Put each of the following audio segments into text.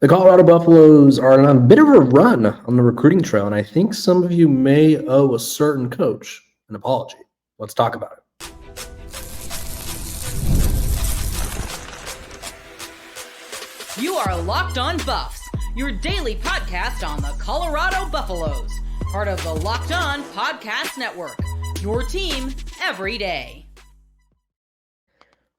The Colorado Buffaloes are on a bit of a run on the recruiting trail, and I think some of you may owe a certain coach an apology. Let's talk about it. You are Locked On Buffs, your daily podcast on the Colorado Buffaloes, part of the Locked On Podcast Network, your team every day.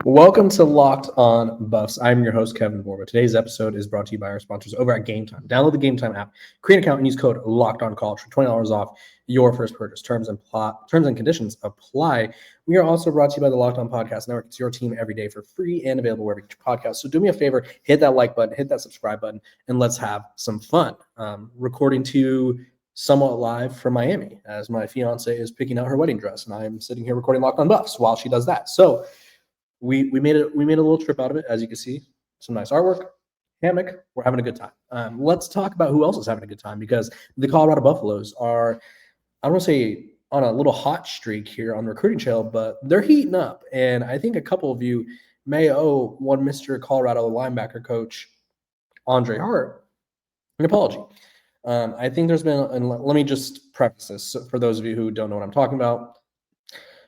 Welcome to Locked On Buffs. I'm your host, Kevin Borba. Today's episode is brought to you by our sponsors over at Game Time. Download the Game Time app, create an account, and use code LOCKEDONCollege for $20 off your first purchase. Terms and conditions apply. We are also brought to you by the Locked On Podcast Network. It's your team every day for free and available wherever you get your podcast. So do me a favor, hit that like button, hit that subscribe button, and let's have some fun. Recording to you somewhat live from Miami as my fiance is picking out her wedding dress, and I'm sitting here recording Locked On Buffs while she does that. So we made a little trip out of it, as you can see. Some nice artwork, hammock. We're having a good time. Let's talk about who else is having a good time, because the Colorado Buffaloes are, I don't want to say on a little hot streak here on the recruiting trail, but they're heating up. And I think a couple of you may owe one Mr. Colorado linebacker coach, Andre Hart, an apology. I think there's been, and let me just preface this for those of you who don't know what I'm talking about.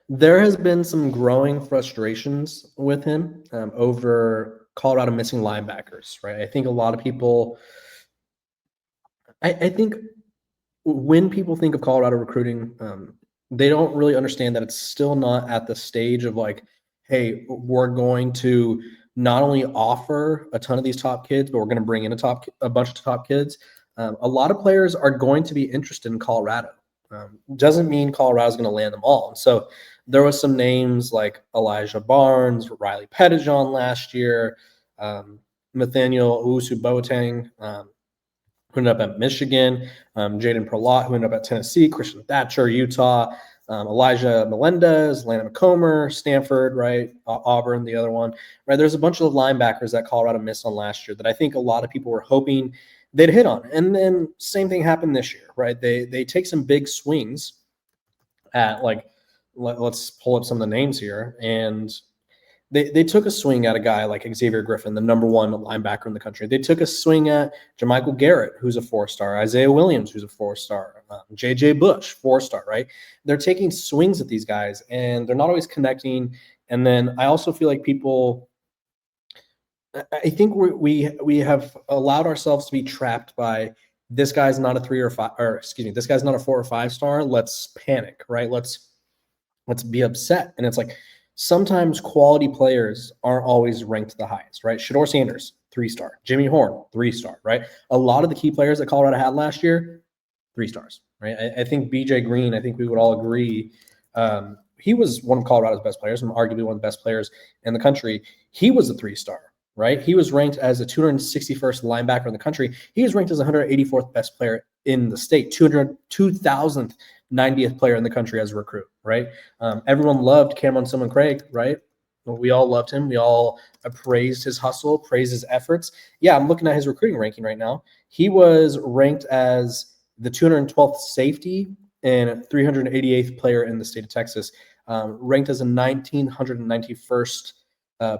There has been some growing frustrations with him over Colorado missing linebackers, right? I think a lot of people, I think when people think of Colorado recruiting, they don't really understand that it's still not at the stage of like, hey, we're going to not only offer a ton of these top kids, but we're going to bring in a bunch of top kids. A lot of players are going to be interested in Colorado. Doesn't mean Colorado's going to land them all. And so there was some names like Elijah Barnes, Riley Pettijohn last year, Nathaniel Usu-Boateng, who ended up at Michigan, Jaden Perlott, who ended up at Tennessee, Christian Thatcher, Utah, Elijah Melendez, Landon McComber, Stanford, right, Auburn, the other one, right? There's a bunch of linebackers that Colorado missed on last year that I think a lot of people were hoping they'd hit on. And then same thing happened this year, right? They take some big swings at, like, let's pull up some of the names here. And they took a swing at a guy like Xavier Griffin, the number one linebacker in the country. They took a swing at Jermichael Garrett, who's a 4-star, Isaiah Williams, who's a 4-star, J.J. Bush, 4-star, right? They're taking swings at these guys, and they're not always connecting. And then I also feel like people – I think we have allowed ourselves to be trapped by this guy's not a 3 or 5, or excuse me, this guy's not a 4 or 5-star. Let's panic, right? Let's be upset. And it's like sometimes quality players aren't always ranked the highest, right? Shedeur Sanders, 3-star. Jimmy Horn, 3-star, right? A lot of the key players that Colorado had last year, 3 stars, right? I think BJ Green, I think we would all agree, he was one of Colorado's best players, and arguably one of the best players in the country. He was a 3-star. Right? He was ranked as the 261st linebacker in the country. He was ranked as the 184th best player in the state, 2,090th player in the country as a recruit, right? Everyone loved Cameron Simon Craig, right? We all loved him. We all praised his hustle, praised his efforts. Yeah, I'm looking at his recruiting ranking right now. He was ranked as the 212th safety and 388th player in the state of Texas, ranked as a 1,991st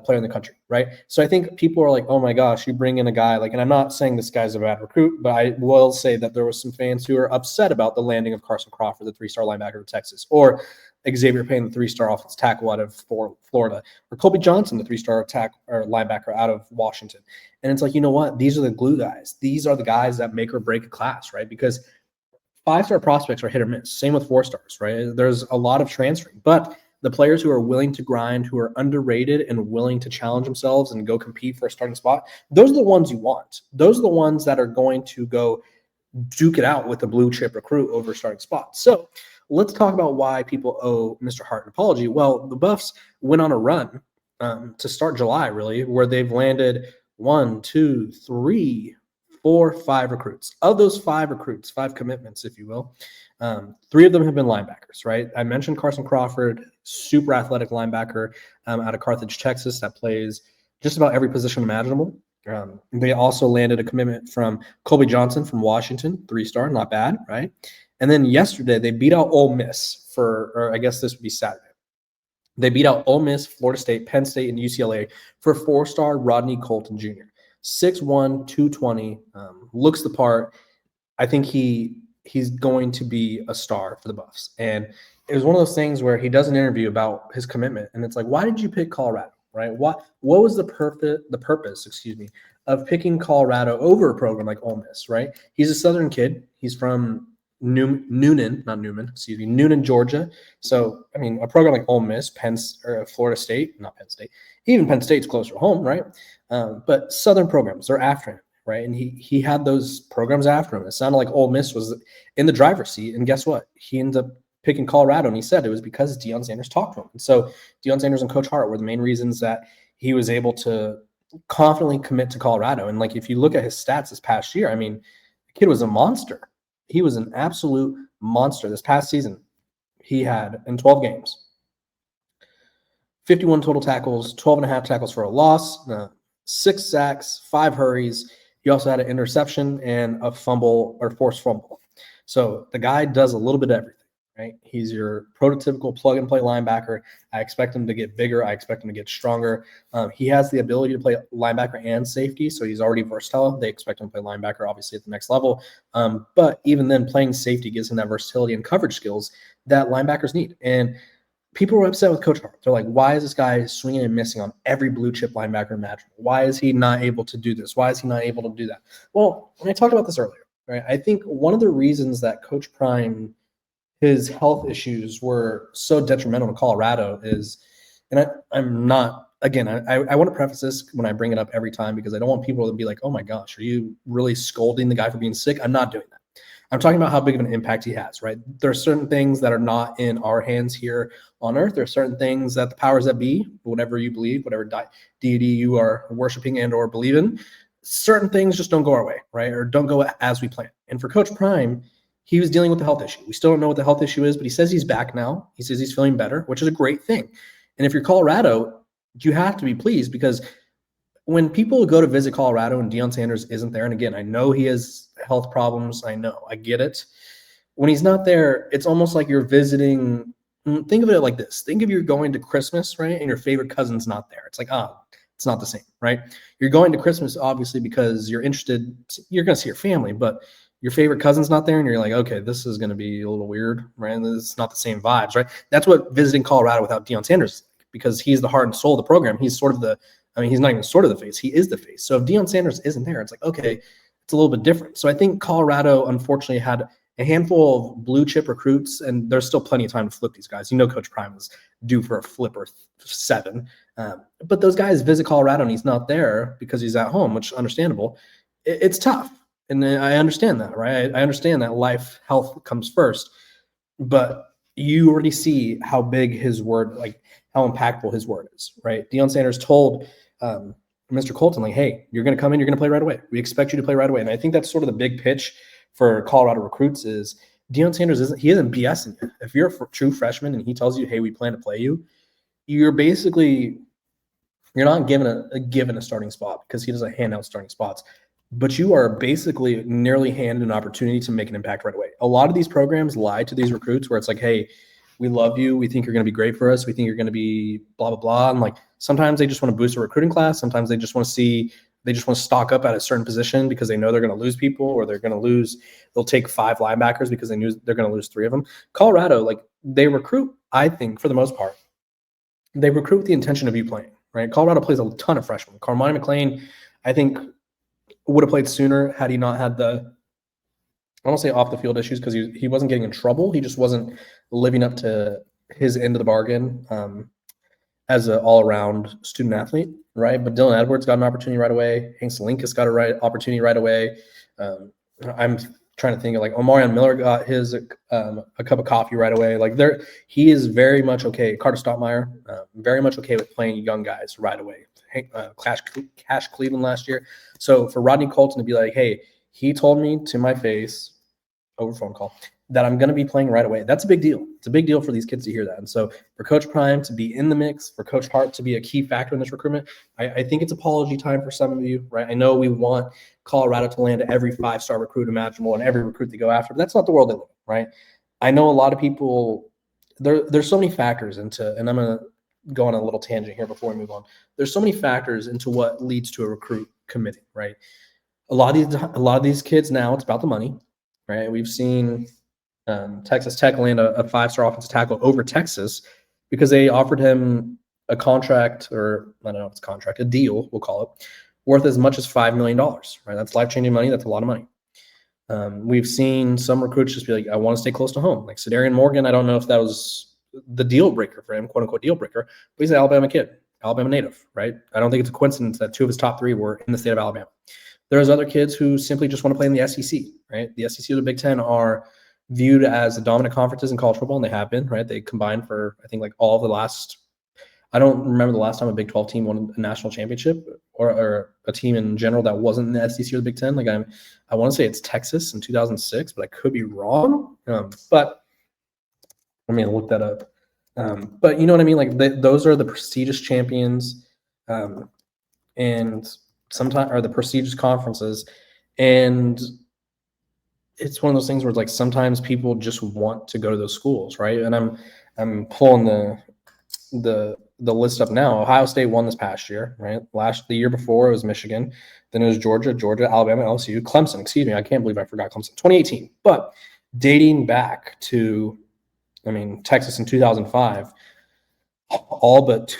player in the country, right? So I think people are like, oh my gosh, you bring in a guy like, and I'm not saying this guy's a bad recruit, but I will say that there was some fans who are upset about the landing of Carson Crawford, the 3-star linebacker of Texas, or Xavier Payne, the 3-star offensive tackle out of Florida, or Colby Johnson, the 3-star linebacker out of Washington. And it's like, you know what? These are the glue guys. These are the guys that make or break a class, right? Because 5-star prospects are hit or miss. Same with 4-stars, right? There's a lot of transferring, but the players who are willing to grind, who are underrated and willing to challenge themselves and go compete for a starting spot, those are the ones you want. Those are the ones that are going to go duke it out with a blue chip recruit over a starting spot. So let's talk about why people owe Mr. Hart an apology. Well, the Buffs went on a run to start July, really, where they've landed 1, 2, 3, 4, 5 recruits. Of those 5 recruits, 5 commitments, if you will, 3 of them have been linebackers, right? I mentioned Carson Crawford, super athletic linebacker out of Carthage, Texas, that plays just about every position imaginable. They also landed a commitment from Colby Johnson from Washington, 3-star, not bad, right? And then yesterday they beat out Ole Miss or I guess this would be Saturday. They beat out Ole Miss, Florida State, Penn State, and UCLA for 4-star Rodney Colton Jr. 6'1", 220, looks the part. I think he's going to be a star for the Buffs. And it was one of those things where he does an interview about his commitment, and it's like, why did you pick Colorado, right? What was the purpose, of picking Colorado over a program like Ole Miss, right? He's a Southern kid. He's from Noonan, Georgia. So, I mean, a program like Ole Miss, Florida State, not Penn State, even Penn State's closer to home, right? But Southern programs, they're after him, right? And he had those programs after him. It sounded like Ole Miss was in the driver's seat. And guess what? He ended up picking Colorado, and he said it was because Deion Sanders talked to him. And so Deion Sanders and Coach Hart were the main reasons that he was able to confidently commit to Colorado. And like, if you look at his stats this past year, I mean, the kid was a monster. He was an absolute monster. This past season, he had, in 12 games, 51 total tackles, 12.5 tackles for a loss, 6 sacks, 5 hurries. He also had an interception and a fumble or forced fumble. So the guy does a little bit of everything, right? He's your prototypical plug-and-play linebacker. I expect him to get bigger. I expect him to get stronger. He has the ability to play linebacker and safety, so he's already versatile. They expect him to play linebacker, obviously, at the next level. But even then, playing safety gives him that versatility and coverage skills that linebackers need. And people were upset with Coach Hart. They're like, why is this guy swinging and missing on every blue chip linebacker imaginable? Why is he not able to do this? Why is he not able to do that? Well, when I talked about this earlier, right, I think one of the reasons that Coach Prime, his health issues were so detrimental to Colorado is, and I'm not, again, I want to preface this when I bring it up every time because I don't want people to be like, oh my gosh, are you really scolding the guy for being sick? I'm not doing that. I'm talking about how big of an impact he has, right? There are certain things that are not in our hands here on earth. There are certain things that the powers that be, whatever you believe, whatever deity you are worshiping and or believe in, certain things just don't go our way, right? Or don't go as we plan. And for Coach Prime, he was dealing with the health issue. We still don't know what the health issue is, but he says he's back now. He says he's feeling better, which is a great thing. And if you're Colorado, you have to be pleased because when people go to visit Colorado and Deion Sanders isn't there, and again, I know he has health problems. I know. I get it. When he's not there, it's almost like you're visiting. Think of it like this. Think of you're going to Christmas, right? And your favorite cousin's not there. It's like, it's not the same, right? You're going to Christmas, obviously, because you're interested. You're going to see your family, but your favorite cousin's not there, and you're like, okay, this is going to be a little weird, right? It's not the same vibes, right? That's what visiting Colorado without Deion Sanders is like, because he's the heart and soul of the program. He's sort of he's not even sort of the face. He is the face. So if Deion Sanders isn't there, it's like, okay, it's a little bit different. So I think Colorado, unfortunately, had a handful of blue chip recruits, and there's still plenty of time to flip these guys. You know, Coach Prime is due for a flip or 7. But those guys visit Colorado, and he's not there because he's at home, which is understandable. It's tough. And I understand that, right? I understand that health comes first. But you already see how big his word, like how impactful his word is, right? Deion Sanders told Mr. Colton, like, hey, you're going to come in, you're going to play right away. We expect you to play right away. And I think that's sort of the big pitch for Colorado recruits is Deion Sanders isn't BSing you. If you're a true freshman and he tells you, hey, we plan to play you, you're not given a starting spot because he doesn't hand out starting spots. But you are basically nearly handed an opportunity to make an impact right away. A lot of these programs lie to these recruits where it's like, hey, we love you. We think you're going to be great for us. We think you're going to be blah, blah, blah. And like sometimes they just want to boost a recruiting class. Sometimes they just want to stock up at a certain position because they know they're going to lose people or they'll take 5 linebackers because they knew they're going to lose 3 of them. Colorado, like they recruit, I think for the most part, they recruit with the intention of you playing, right? Colorado plays a ton of freshmen. Carmine McLean, I think, would have played sooner had he not had I don't say off the field issues because he wasn't getting in trouble. He just wasn't living up to his end of the bargain as an all-around student athlete, right? But Dylan Edwards got an opportunity right away. Hank Salinkas got opportunity right away. I'm trying to think of like Omarion Miller got his a cup of coffee right away. Like he is very much okay. Carter Stottmeyer, very much okay with playing young guys right away. Cash Cleveland last year. So for Rodney Colton to be like, hey, he told me to my face over phone call that I'm going to be playing right away. That's a big deal. It's a big deal for these kids to hear that. And so for Coach Prime to be in the mix, for Coach Hart to be a key factor in this recruitment, I think it's apology time for some of you, right? I know we want Colorado to land every 5-star recruit imaginable and every recruit they go after, but that's not the world they live in, right? I know a lot of people, there's so many factors into, and I'm going to go on a little tangent here before we move on. There's so many factors into what leads to a recruit committing, right? A lot of these kids now, it's about the money, right? We've seen Texas Tech land a 5-star offensive tackle over Texas because they offered him a contract, or I don't know if it's a contract, a deal, we'll call it, worth as much as $5 million, right? That's life-changing money. That's a lot of money. We've seen some recruits just be like, I want to stay close to home. Like Shedeur Morgan, I don't know if that was the deal breaker for him, quote unquote deal breaker, but he's an Alabama kid, Alabama native, right? I don't think it's a coincidence that 2 of his top 3 were in the state of Alabama. There's other kids who simply just want to play in the SEC, right? The SEC or the Big Ten are viewed as the dominant conferences in college football, and they have been, right? They combined for, I think, like all of the last, I don't remember the last time a Big 12 team won a national championship or a team in general that wasn't in the SEC or the Big Ten. Like I want to say it's Texas in 2006, but I could be wrong. But let me look that up. But you know what I mean? Like those are the prestigious champions, and sometimes are the prestigious conferences, and it's one of those things where it's like sometimes people just want to go to those schools, right? And I'm pulling the list up now. Ohio State won this past year, right? The year before it was Michigan, then it was Georgia, Alabama, LSU, Clemson. Excuse me, I can't believe I forgot Clemson. 2018, but dating back to, Texas in 2005, all but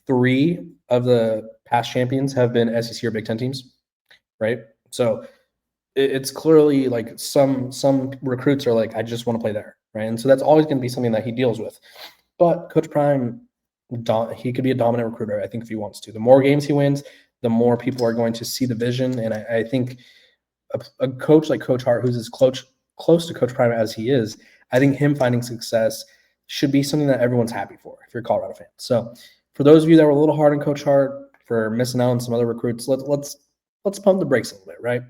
3 of the past champions have been SEC or Big Ten teams, right? So it's clearly like some recruits are like, I just want to play there, right? And so that's always going to be something that he deals with. But Coach Prime, he could be a dominant recruiter, I think, if he wants to. The more games he wins, the more people are going to see the vision. And I think a coach like Coach Hart, who's as close to Coach Prime as he is, I think him finding success should be something that everyone's happy for if you're a Colorado fan. So for those of you that were a little hard on Coach Hart for missing out on some other recruits, let's pump the brakes a little bit, right?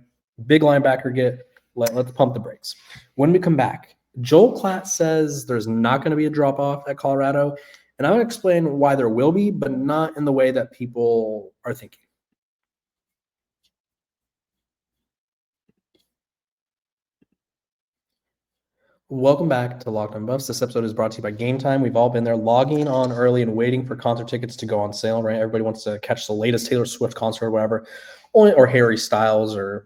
Big linebacker get. Let's pump the brakes. When we come back, Joel Klatt says there's not going to be a drop-off at Colorado, and I'm going to explain why there will be, but not in the way that people are thinking. Welcome back to Locked On Buffs. This episode is brought to you by Game Time. We've all been there logging on early and waiting for concert tickets to go on sale, right? Everybody wants to catch the latest Taylor Swift concert or whatever, or Harry Styles or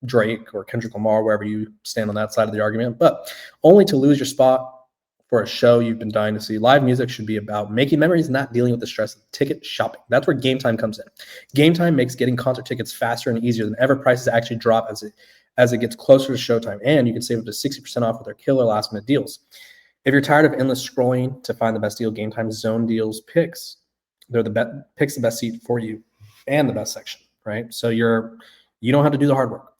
Drake or Kendrick Lamar, wherever you stand on that side of the argument, but only to lose your spot for a show you've been dying to see. Live music should be about making memories, not dealing with the stress of ticket shopping. That's where Game Time comes in. Game Time makes getting concert tickets faster and easier than ever. Prices actually drop as it gets closer to showtime, and you can save up to 60% off with their killer last-minute deals. If you're tired of endless scrolling to find the best deal, Game Time's Zone Deals picks. They're picks the best seat for you and the best section, right? So you don't have to do the hard work.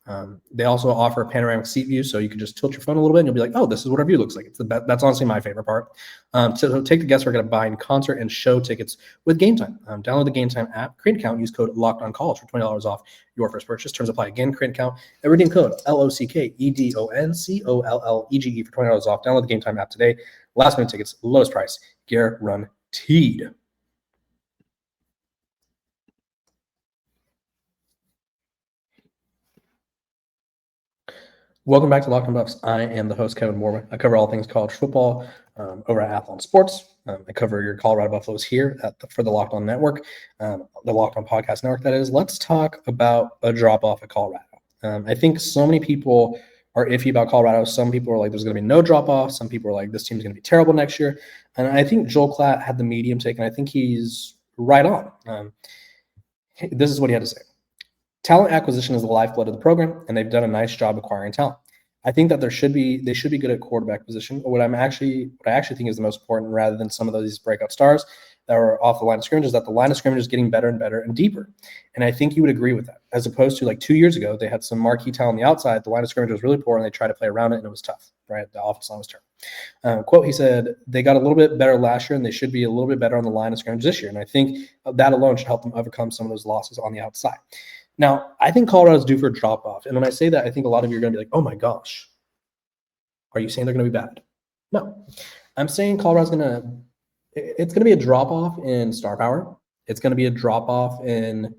They also offer a panoramic seat view, so you can just tilt your phone a little bit and you'll be like, oh, this is what our view looks like. That's honestly my favorite part. So take the guesswork out of buying concert and show tickets with Game Time. Download the Game Time app, create an account, use code LOCKEDONCollege for $20 off your first purchase. Terms apply. Again, create an account and redeem code LOCKEDONCOLLEGE for $20 off. Download the Game Time app today. Last minute tickets, lowest price, guaranteed. Welcome back to Locked On Buffs. I am the host, Kevin Mormon. I cover all things college football over at Athlon Sports. I cover your Colorado Buffaloes here for the Locked On Network, the Locked On Podcast Network, that is. Let's talk about a drop-off at Colorado. I think so many people are iffy about Colorado. Some people are like, there's going to be no drop-off. Some people are like, this team's going to be terrible next year. And I think Joel Klatt had the medium take, and I think he's right on. This is what he had to say. Talent acquisition is the lifeblood of the program, and they've done a nice job acquiring talent. I think that they should be good at quarterback position. What I actually think is the most important, rather than some of these breakout stars that are off the line of scrimmage, is that the line of scrimmage is getting better and better and deeper. And I think you would agree with that, as opposed to like 2 years ago, they had some marquee talent on the outside. The line of scrimmage was really poor, and they tried to play around it, and it was tough, right? The offensive line was terrible. Quote, he said, they got a little bit better last year, and they should be a little bit better on the line of scrimmage this year. And I think that alone should help them overcome some of those losses on the outside. Now, I think Colorado's due for a drop-off. And when I say that, I think a lot of you are going to be like, oh, my gosh. Are you saying they're going to be bad? No. I'm saying Colorado's it's going to be a drop-off in star power. It's going to be a drop-off in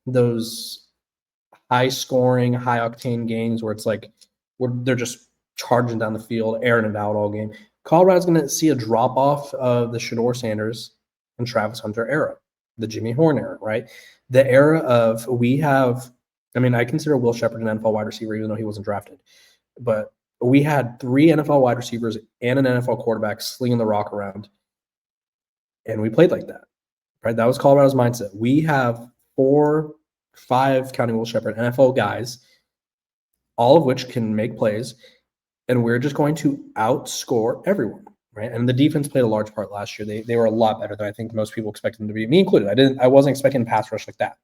those high-scoring, high-octane games where it's like they're just charging down the field, airing it out all game. Colorado's going to see a drop-off of the Shedeur Sanders and Travis Hunter era. the Jimmy Horn era, right? The era of I consider Will Shepard an NFL wide receiver, even though he wasn't drafted. But we had 3 NFL wide receivers and an NFL quarterback slinging the rock around. And we played like that, right? That was Colorado's mindset. We have 4, 5, counting Will Shepard, NFL guys, all of which can make plays, and we're just going to outscore everyone, right? And the defense played a large part last year. They were a lot better than I think most people expected them to be, me included. I wasn't expecting pass rush like that.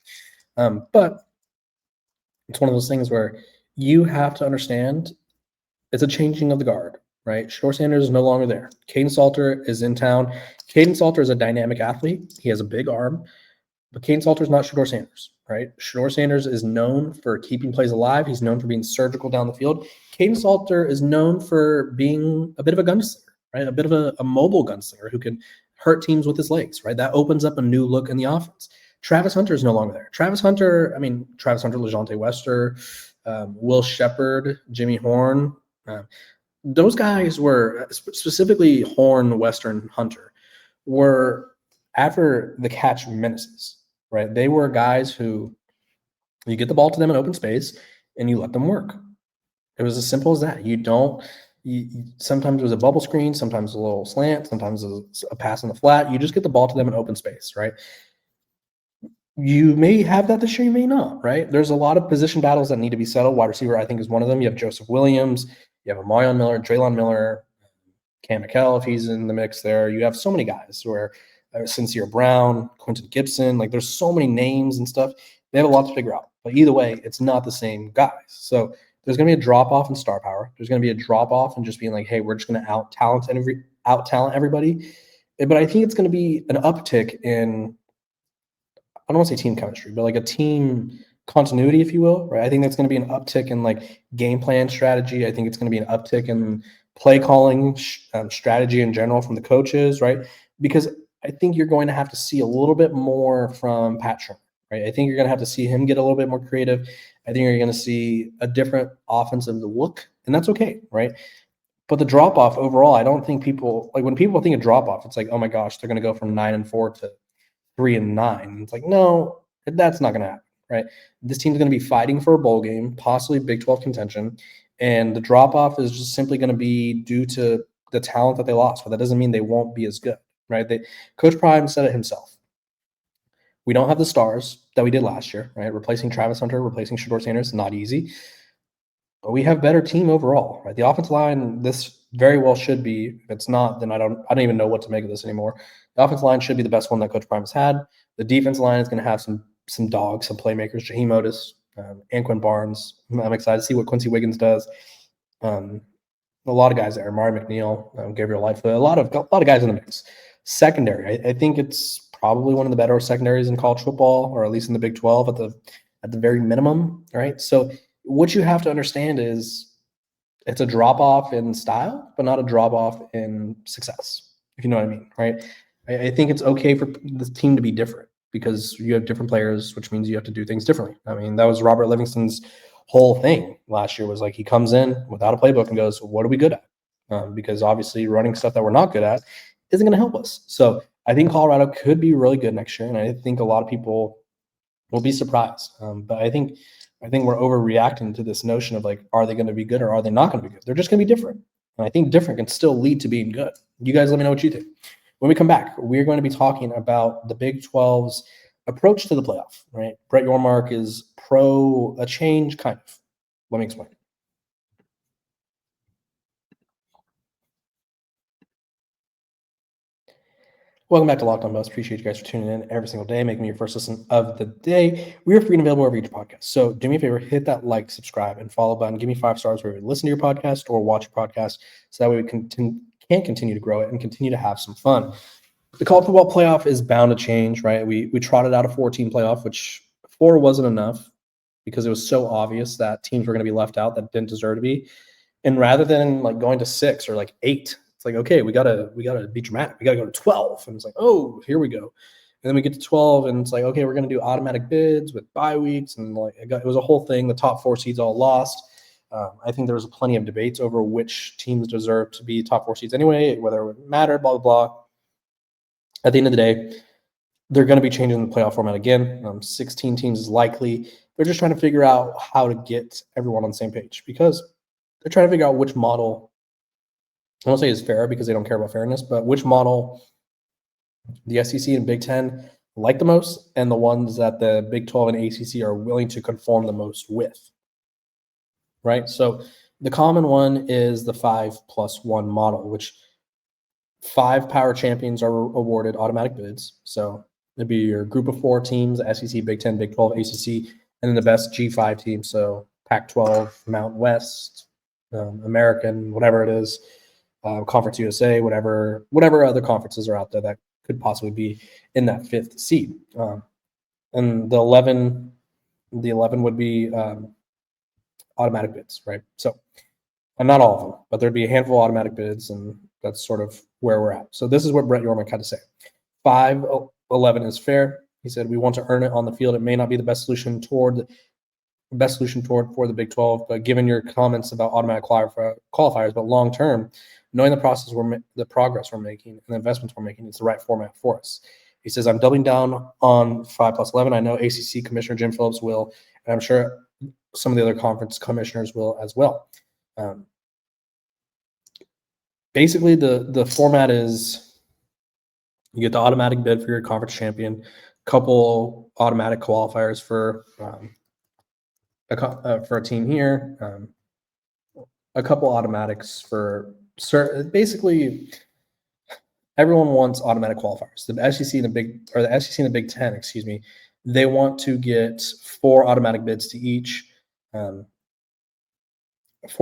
But it's one of those things where you have to understand it's a changing of the guard, right? Shedeur Sanders is no longer there. Caden Salter is in town. Caden Salter is a dynamic athlete. He has a big arm, but Caden Salter is not Shedeur Sanders, right? Shedeur Sanders is known for keeping plays alive. He's known for being surgical down the field. Caden Salter is known for being a bit of a gunslinger, right? A bit of a mobile gunslinger who can hurt teams with his legs, right? That opens up a new look in the offense. Travis Hunter is no longer there. Travis Hunter, LeJontay Wester, Will Shepard, Jimmy Horn. Those guys were, specifically Horn, Western, Hunter, were after the catch menaces, right? They were guys who you get the ball to them in open space and you let them work. It was as simple as that. Sometimes it was a bubble screen, sometimes a little slant, sometimes it was a pass in the flat. You just get the ball to them in open space, right? You may have that this year, you may not, right? There's a lot of position battles that need to be settled. Wide receiver, I think, is one of them. You have Joseph Williams, you have Amarion Miller, Draylon Miller, Cam McKell, if he's in the mix there. You have so many guys where Sincere Brown, Quentin Gibson, like there's so many names and stuff. They have a lot to figure out. But either way, it's not the same guys. So there's going to be a drop-off in star power. There's going to be a drop-off in just being like, hey, we're just going to out-talent everybody. But I think it's going to be an uptick in, I don't want to say team chemistry, but like a team continuity, if you will, right? I think that's going to be an uptick in like game plan strategy. I think it's going to be an uptick in play calling strategy in general from the coaches, right? Because I think you're going to have to see a little bit more from Pat Shermer, right? I think you're going to have to see him get a little bit more creative. I think you're going to see a different offensive look, and that's okay, right? But the drop off overall, I don't think when people think of drop off, it's like, oh my gosh, they're going to go from 9-4 to 3-9. It's like, no, that's not going to happen, right? This team's going to be fighting for a bowl game, possibly Big 12 contention, and the drop off is just simply going to be due to the talent that they lost. But that doesn't mean they won't be as good, right? Coach Prime said it himself. We don't have the stars that we did last year, right? Replacing Travis Hunter, replacing Shedeur Sanders, not easy. But we have better team overall, right? The offensive line, this very well should be. If it's not, then I don't even know what to make of this anymore. The offensive line should be the best one that Coach Prime has had. The defense line is going to have some dogs, some playmakers. Jaheim Otis, Anquan Barnes. I'm excited to see what Quincy Wiggins does. A lot of guys there. Amari McNeil, Gabriel Lightfoot. A lot of guys in the mix. Secondary, I think it's probably one of the better secondaries in college football, or at least in the Big 12 at the very minimum, right? So what you have to understand is it's a drop-off in style, but not a drop-off in success, if you know what I mean, right? I think it's okay for the team to be different because you have different players, which means you have to do things differently. I mean, that was Robert Livingston's whole thing last year was like he comes in without a playbook and goes, what are we good at? Because obviously running stuff that we're not good at isn't going to help us. So I think Colorado could be really good next year, and I think a lot of people will be surprised. But I think we're overreacting to this notion of like, are they going to be good or are they not going to be good? They're just going to be different. And I think different can still lead to being good. You guys let me know what you think. When we come back, we're going to be talking about the Big 12's approach to the playoff, right? Brett Yormark is pro a change, kind of. Let me explain. Welcome back to Locked On Buffs. Appreciate you guys for tuning in every single day, making me your first listen of the day. We are free and available wherever you get your podcast. So do me a favor, hit that like, subscribe, and follow button. Give me 5 stars wherever you listen to your podcast or watch your podcast, so that way we can continue to grow it and continue to have some fun. The college football playoff is bound to change, right? We trotted out a 4-team playoff, which 4 wasn't enough because it was so obvious that teams were going to be left out that didn't deserve to be. And rather than like going to 6 or like 8, it's like, okay, we gotta be dramatic. We gotta go to 12. And it's like, oh, here we go. And then we get to 12 and it's like, okay, we're gonna do automatic bids with bye weeks. And like it was a whole thing. The top 4 seeds all lost. I think there was plenty of debates over which teams deserve to be top 4 seeds anyway, whether it would matter, blah, blah, blah. At the end of the day, they're going to be changing the playoff format again. 16 teams is likely. They're just trying to figure out how to get everyone on the same page because they're trying to figure out which model, I won't say is fair because they don't care about fairness, but which model the SEC and Big Ten like the most and the ones that the Big 12 and ACC are willing to conform the most with, right? So the common one is the 5+1 model, which 5 power champions are awarded automatic bids. So it'd be your group of 4 teams, SEC, Big 10, Big 12, ACC, and then the best G5 team. So Pac-12, Mountain West, American, whatever it is, Conference USA, whatever other conferences are out there that could possibly be in that 5th seed. And the 11 would be automatic bids, right? So, and not all of them, but there'd be a handful of automatic bids, and that's sort of where we're at. So this is what Brett Yormark had to say. 5-11 is fair. He said, we want to earn it on the field. It may not be the best solution for the Big 12, but given your comments about automatic qualifiers, but long term, knowing the progress we're making and the investments we're making, it's the right format for us. He says, I'm doubling down on 5+11. I know ACC Commissioner Jim Phillips will, and I'm sure some of the other conference commissioners will as well. Basically, the format is you get the automatic bid for your conference champion, couple automatic qualifiers for a team here, a couple automatics for certain. Basically, everyone wants automatic qualifiers. The SEC and the Big Ten, excuse me, they want to get 4 automatic bids to each. 4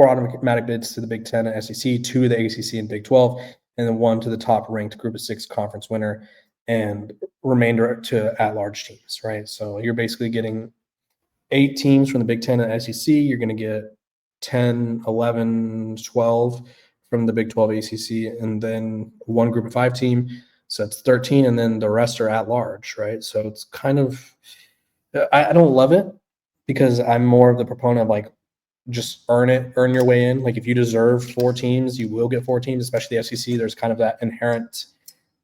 automatic bids to the Big Ten and SEC, 2 to the ACC and Big 12, and then 1 to the top-ranked Group of 6 conference winner, and remainder to at-large teams, right? So you're basically getting 8 teams from the Big Ten and SEC. You're going to get 10, 11, 12 from the Big 12 ACC, and then 1 Group of 5 team. So it's 13, and then the rest are at-large, right? So it's kind of – I don't love it because I'm more of the proponent of, like, just earn your way in. Like if you deserve 4 teams, you will get 4 teams, especially the SEC. There's kind of that inherent,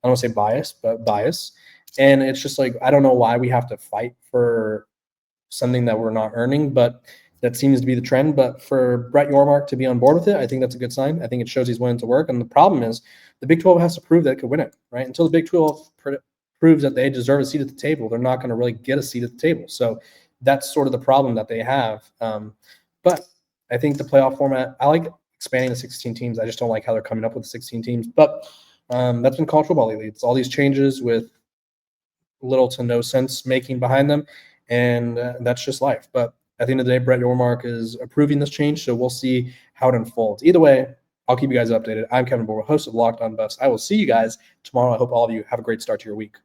I don't want to say bias, but bias. And it's just like, I don't know why we have to fight for something that we're not earning, but that seems to be the trend. But for Brett Yormark to be on board with it, I think that's a good sign. I think it shows he's willing to work. And the problem is the Big 12 has to prove that it could win it, right? Until the Big 12 proves that they deserve a seat at the table, they're not going to really get a seat at the table. So that's sort of the problem that they have. But I think the playoff format, I like expanding to 16 teams. I just don't like how they're coming up with 16 teams. But that's been college football lately. It's all these changes with little to no sense making behind them. And that's just life. But at the end of the day, Brett Yormark is approving this change. So we'll see how it unfolds. Either way, I'll keep you guys updated. I'm Kevin Borrell, host of Locked On Buffs. I will see you guys tomorrow. I hope all of you have a great start to your week.